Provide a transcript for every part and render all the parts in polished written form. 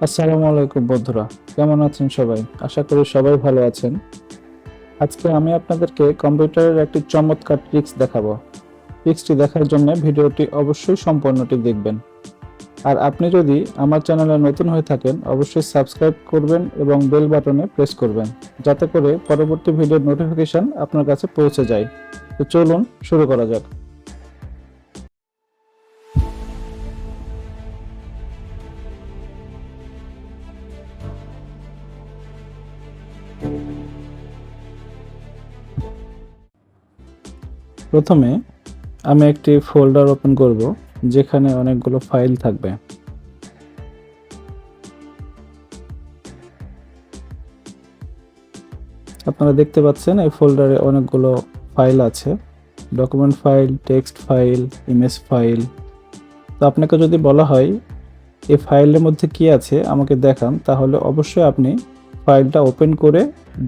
আসসালামু আলাইকুম বন্ধুরা, কেমন আছেন সবাই? আশা করি সবাই ভালো আছেন। আজকে আমি আপনাদেরকে কম্পিউটারের একটি চমৎকার ট্রিক্স দেখাবো। ট্রিক্সটি দেখার জন্য ভিডিওটি অবশ্যই সম্পূর্ণটি দেখবেন। আর আপনি যদি আমার চ্যানেলে নতুন হয়ে থাকেন অবশ্যই সাবস্ক্রাইব করবেন এবং বেল বাটনে প্রেস করবেন, যাতে করে পরবর্তী ভিডিওর নোটিফিকেশন আপনার কাছে পৌঁছে যায়। তো চলুন শুরু করা যাক। প্রথমে আমি একটি ফোল্ডার ওপেন করব, যেখানে অনেকগুলো ফাইল থাকবে। আপনারা দেখতে পাচ্ছেন এই ফোল্ডারে অনেকগুলো ফাইল আছে, document file, text file, image file. তো আপনাকে যদি বলা হয় এই ফাইলের মধ্যে কি আছে আমাকে দেখান, তাহলে অবশ্যই আপনি ফাইলটা ওপেন করে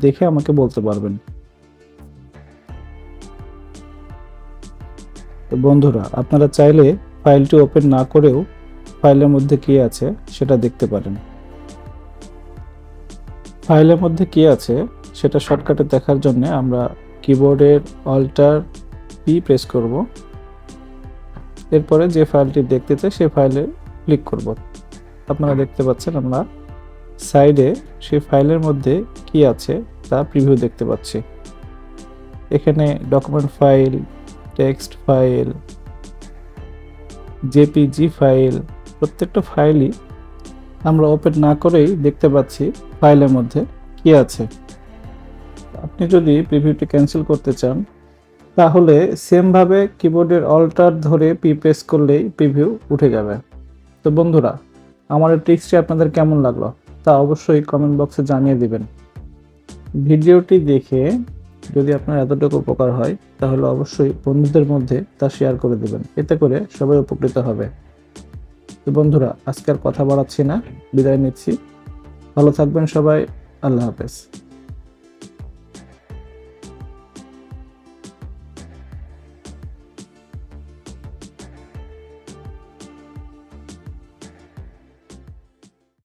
দেখে আমাকে বলতে পারবেন। তো বন্ধুরা, আপনারা চাইলে ফাইলটি ওপেন না করেও ফাইলের মধ্যে কি আছে সেটা দেখতে পারেন। ফাইলের মধ্যে কি আছে সেটা শর্টকাটে দেখার জন্য আমরা কিবোর্ডের অল্টার পি প্রেস করব। এরপরে যে ফাইলটি দেখতে চাই সেই ফাইলে ক্লিক করব। আপনারা দেখতে পাচ্ছেন আমরা সাইডে সেই ফাইলের মধ্যে কি আছে তা প্রিভিউ দেখতে পাচ্ছি। এখানে document file, text file, JPG file, প্রত্যেকটা ফাইলই আমরা ওপেন না করেই দেখতে পাচ্ছি ফাইলের মধ্যে কি আছে। আপনি যদি প্রিভিউটি ক্যান্সেল করতে চান তাহলে সেমভাবে কিবোর্ডের অল্টার ধরে পি প্রেস করলেই প্রিভিউ উঠে যাবে। তো বন্ধুরা, আমার এই ট্রিক্সটি আপনাদের কেমন লাগলো তা অবশ্যই কমেন্ট বক্সে জানিয়ে দিবেন। ভিডিওটি দেখে যদি আপনার এতটুকু উপকার হয় তাহলে অবশ্যই বন্ধুদের মধ্যে তা শেয়ার করে দিবেন, এতে করে সবাই উপকৃত হবে। তো বন্ধুরা, আজকে আর কথা বাড়াচ্ছি না, বিদায় নিচ্ছি। ভালো থাকবেন সবাই। আল্লাহ হাফেজ।